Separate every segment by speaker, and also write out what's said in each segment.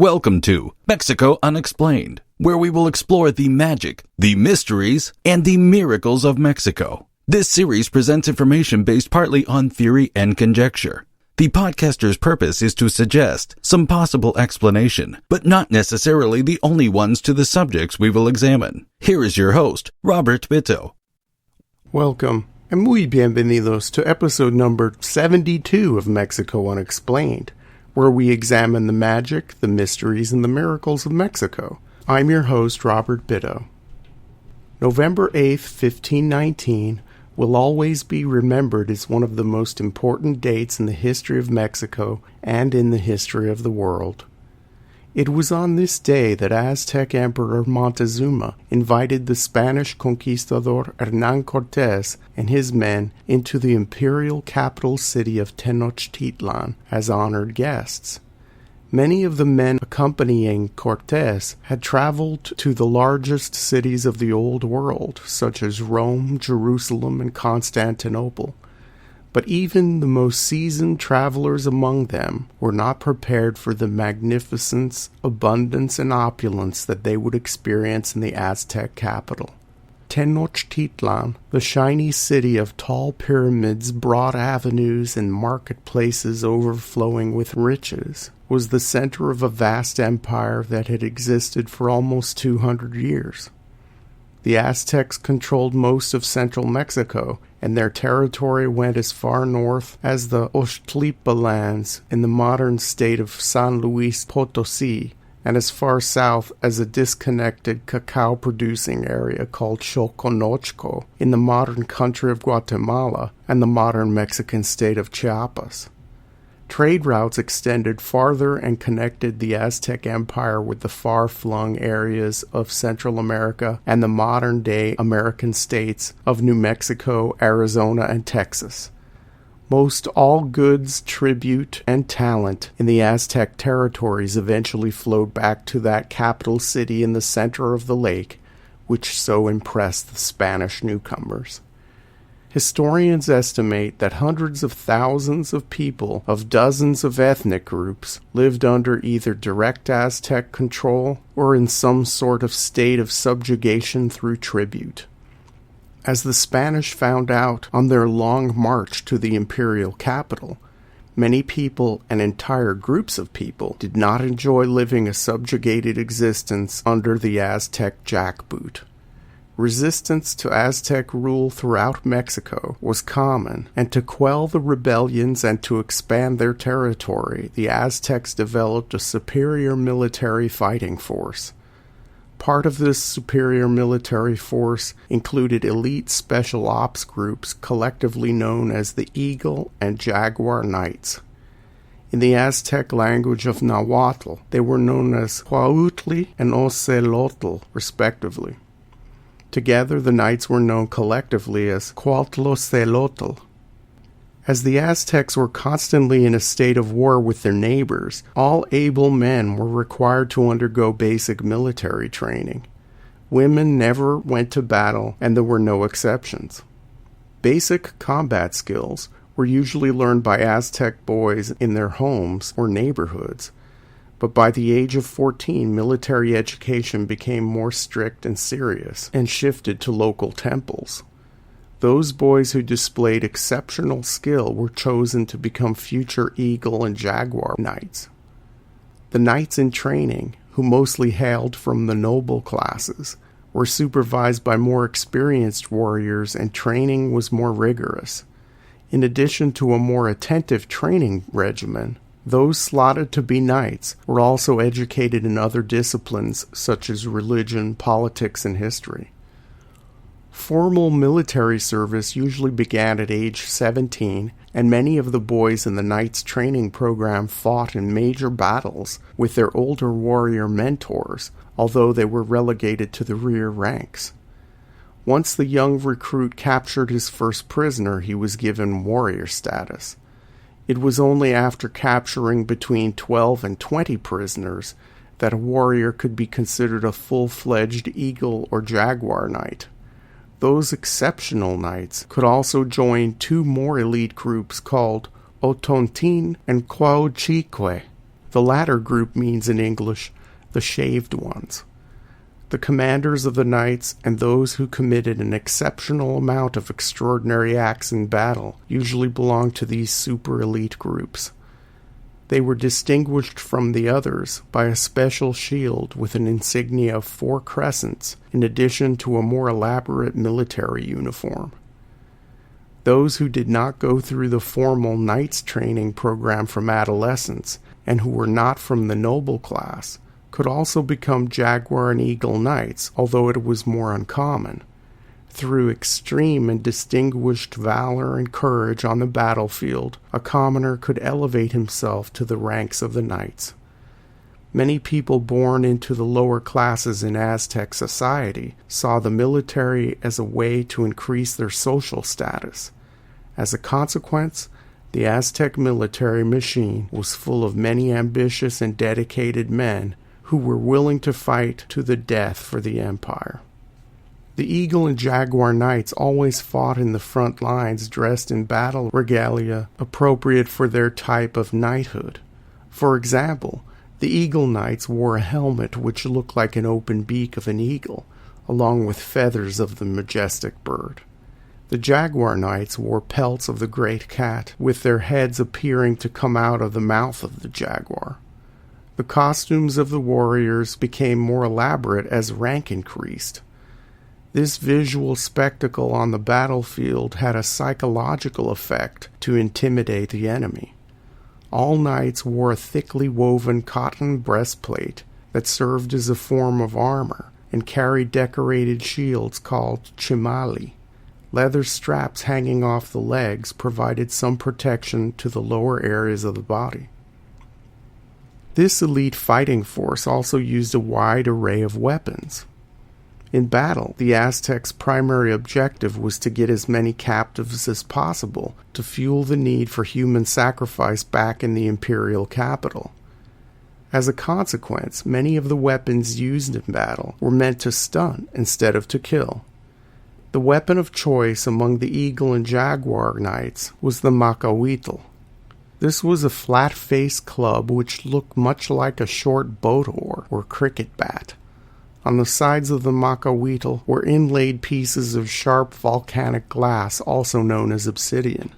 Speaker 1: Welcome to Mexico Unexplained, where we will explore the magic, the mysteries, and the miracles of Mexico. This series presents information based partly on theory and conjecture. The podcaster's purpose is to suggest some possible explanation, but not necessarily the only ones to the subjects we will examine. Here is your host, Robert Bitto.
Speaker 2: Welcome, and muy bienvenidos to episode number 72 of Mexico Unexplained, where we examine the magic, the mysteries, and the miracles of Mexico. I'm your host, Robert Bitto. November 8th, 1519, will always be remembered as one of the most important dates in the history of Mexico and in the history of the world. It was on this day that Aztec Emperor Montezuma invited the Spanish conquistador Hernán Cortés and his men into the imperial capital city of Tenochtitlan as honored guests. Many of the men accompanying Cortés had traveled to the largest cities of the Old World, such as Rome, Jerusalem, and Constantinople. But even the most seasoned travelers among them were not prepared for the magnificence, abundance, and opulence that they would experience in the Aztec capital. Tenochtitlan, the shiny city of tall pyramids, broad avenues, and marketplaces overflowing with riches, was the center of a vast empire that had existed for almost 200 years. The Aztecs controlled most of central Mexico, and their territory went as far north as the Oxtlipa lands in the modern state of San Luis Potosí, and as far south as a disconnected cacao-producing area called Xoconochco in the modern country of Guatemala and the modern Mexican state of Chiapas. Trade routes extended farther and connected the Aztec Empire with the far-flung areas of Central America and the modern-day American states of New Mexico, Arizona, and Texas. Most all goods, tribute, and talent in the Aztec territories eventually flowed back to that capital city in the center of the lake, which so impressed the Spanish newcomers. Historians estimate that hundreds of thousands of people of dozens of ethnic groups lived under either direct Aztec control or in some sort of state of subjugation through tribute. As the Spanish found out on their long march to the imperial capital, many people and entire groups of people did not enjoy living a subjugated existence under the Aztec jackboot. Resistance to Aztec rule throughout Mexico was common, and to quell the rebellions and to expand their territory, the Aztecs developed a superior military fighting force. Part of this superior military force included elite special ops groups collectively known as the Eagle and Jaguar Knights. In the Aztec language of Nahuatl, they were known as Huautli and Ocelotl, respectively. Together, the knights were known collectively as Cuautlocelotl. As the Aztecs were constantly in a state of war with their neighbors, all able men were required to undergo basic military training. Women never went to battle, and there were no exceptions. Basic combat skills were usually learned by Aztec boys in their homes or neighborhoods. But by the age of 14, military education became more strict and serious and shifted to local temples. Those boys who displayed exceptional skill were chosen to become future Eagle and Jaguar Knights. The knights in training, who mostly hailed from the noble classes, were supervised by more experienced warriors, and training was more rigorous. In addition to a more attentive training regimen, those slotted to be knights were also educated in other disciplines such as religion, politics, and history. Formal military service usually began at age 17, and many of the boys in the Knights training program fought in major battles with their older warrior mentors, although they were relegated to the rear ranks. Once the young recruit captured his first prisoner, he was given warrior status. It was only after capturing between 12 and 20 prisoners that a warrior could be considered a full-fledged Eagle or Jaguar Knight. Those exceptional knights could also join two more elite groups called Otontin and Cuauhchique. The latter group means in English, the shaved ones. The commanders of the knights and those who committed an exceptional amount of extraordinary acts in battle usually belonged to these super elite groups. They were distinguished from the others by a special shield with an insignia of 4 crescents in addition to a more elaborate military uniform. Those who did not go through the formal knight's training program from adolescence and who were not from the noble class could also become Jaguar and Eagle knights, although it was more uncommon. Through extreme and distinguished valor and courage on the battlefield, a commoner could elevate himself to the ranks of the knights. Many people born into the lower classes in Aztec society saw the military as a way to increase their social status. As a consequence, the Aztec military machine was full of many ambitious and dedicated men who were willing to fight to the death for the empire. The Eagle and Jaguar knights always fought in the front lines dressed in battle regalia appropriate for their type of knighthood. For example, the Eagle knights wore a helmet which looked like an open beak of an eagle, along with feathers of the majestic bird. The Jaguar knights wore pelts of the great cat, with their heads appearing to come out of the mouth of the jaguar. The costumes of the warriors became more elaborate as rank increased. This visual spectacle on the battlefield had a psychological effect to intimidate the enemy. All knights wore a thickly woven cotton breastplate that served as a form of armor and carried decorated shields called chimali. Leather straps hanging off the legs provided some protection to the lower areas of the body. This elite fighting force also used a wide array of weapons. In battle, the Aztecs' primary objective was to get as many captives as possible to fuel the need for human sacrifice back in the imperial capital. As a consequence, many of the weapons used in battle were meant to stun instead of to kill. The weapon of choice among the Eagle and Jaguar knights was the macahuitl. This was a flat-faced club which looked much like a short boat oar or cricket bat. On the sides of the macahuitl were inlaid pieces of sharp volcanic glass, also known as obsidian.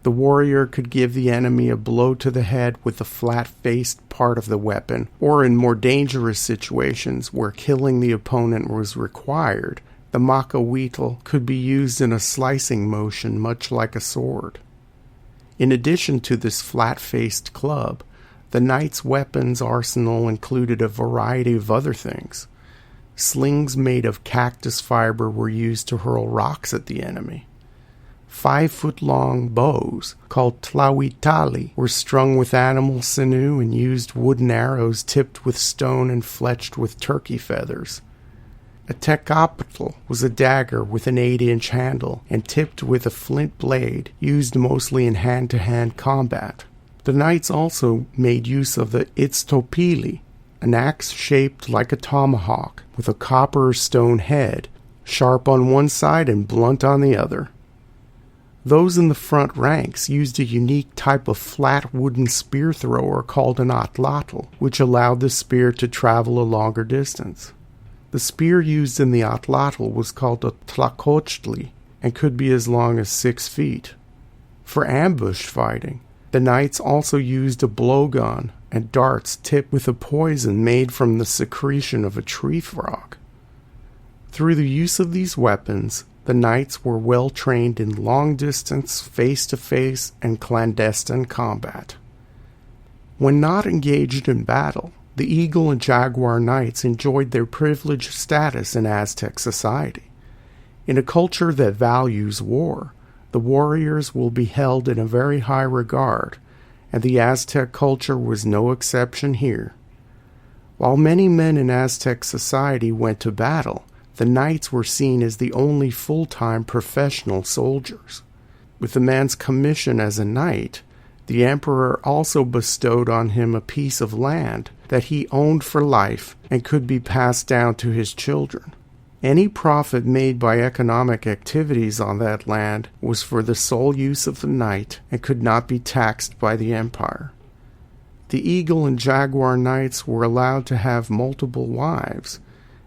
Speaker 2: The warrior could give the enemy a blow to the head with the flat-faced part of the weapon, or in more dangerous situations where killing the opponent was required, the macahuitl could be used in a slicing motion much like a sword. In addition to this flat-faced club, the knight's weapons arsenal included a variety of other things. Slings made of cactus fiber were used to hurl rocks at the enemy. 5-foot-long bows, called tlahuitali, were strung with animal sinew and used wooden arrows tipped with stone and fletched with turkey feathers. A tecapatl was a dagger with an 8-inch handle and tipped with a flint blade, used mostly in hand-to-hand combat. The knights also made use of the itztopili, an axe shaped like a tomahawk with a copper or stone head, sharp on one side and blunt on the other. Those in the front ranks used a unique type of flat wooden spear thrower called an atlatl, which allowed the spear to travel a longer distance. The spear used in the atlatl was called a tlacochtli and could be as long as 6 feet. For ambush fighting, the knights also used a blowgun and darts tipped with a poison made from the secretion of a tree frog. Through the use of these weapons, the knights were well trained in long-distance, face-to-face, and clandestine combat. When not engaged in battle, the Eagle and Jaguar knights enjoyed their privileged status in Aztec society. In a culture that values war, the warriors will be held in a very high regard, and the Aztec culture was no exception here. While many men in Aztec society went to battle, the knights were seen as the only full-time professional soldiers. With the man's commission as a knight, the emperor also bestowed on him a piece of land that he owned for life and could be passed down to his children. Any profit made by economic activities on that land was for the sole use of the knight and could not be taxed by the empire. The Eagle and Jaguar knights were allowed to have multiple wives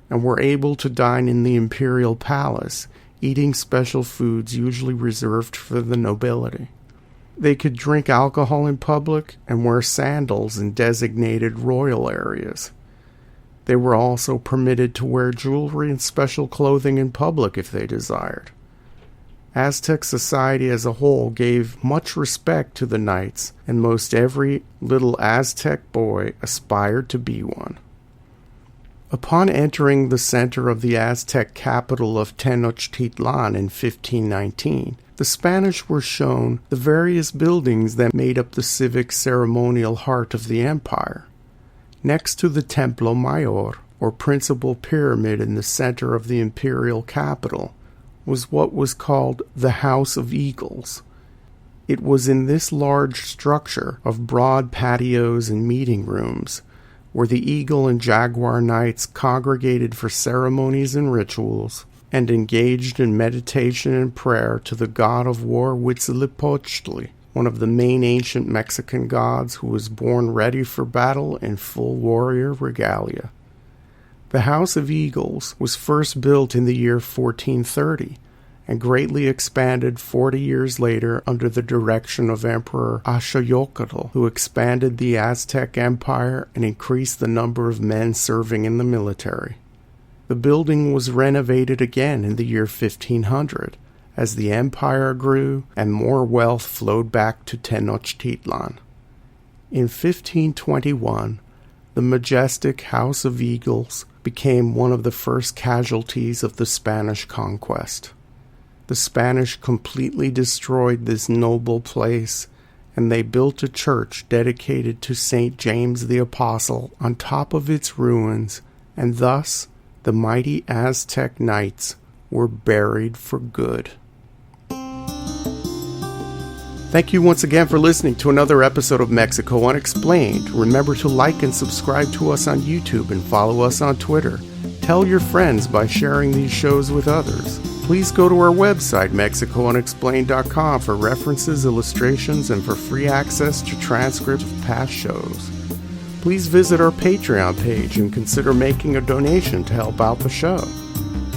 Speaker 2: and were able to dine in the imperial palace, eating special foods usually reserved for the nobility. They could drink alcohol in public and wear sandals in designated royal areas. They were also permitted to wear jewelry and special clothing in public if they desired. Aztec society as a whole gave much respect to the knights, and most every little Aztec boy aspired to be one. Upon entering the center of the Aztec capital of Tenochtitlan in 1519, the Spanish were shown the various buildings that made up the civic ceremonial heart of the empire. Next to the Templo Mayor, or principal pyramid in the center of the imperial capital, was what was called the House of Eagles. It was in this large structure of broad patios and meeting rooms where the Eagle and Jaguar knights congregated for ceremonies and rituals and engaged in meditation and prayer to the god of war Huitzilopochtli, one of the main ancient Mexican gods who was born ready for battle in full warrior regalia. The House of Eagles was first built in the year 1430 and greatly expanded 40 years later under the direction of Emperor Axayocatl, who expanded the Aztec Empire and increased the number of men serving in the military. The building was renovated again in the year 1500 as the empire grew and more wealth flowed back to Tenochtitlan. In 1521, the majestic House of Eagles became one of the first casualties of the Spanish Conquest. The Spanish completely destroyed this noble place, and they built a church dedicated to St. James the Apostle on top of its ruins, and thus the mighty Aztec knights were buried for good. Thank you once again for listening to another episode of Mexico Unexplained. Remember to like and subscribe to us on YouTube and follow us on Twitter. Tell your friends by sharing these shows with others. Please go to our website, MexicoUnexplained.com, for references, illustrations, and for free access to transcripts of past shows. Please visit our Patreon page and consider making a donation to help out the show.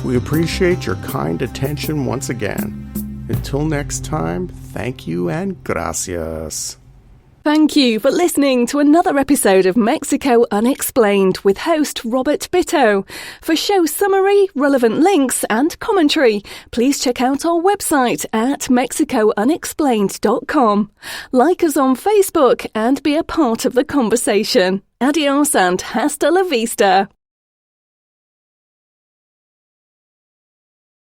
Speaker 2: We appreciate your kind attention once again. Until next time, thank you and gracias.
Speaker 3: Thank you for listening to another episode of Mexico Unexplained with host Robert Bitto. For show summary, relevant links and commentary, please check out our website at mexicounexplained.com. Like us on Facebook and be a part of the conversation. Adios and hasta la vista.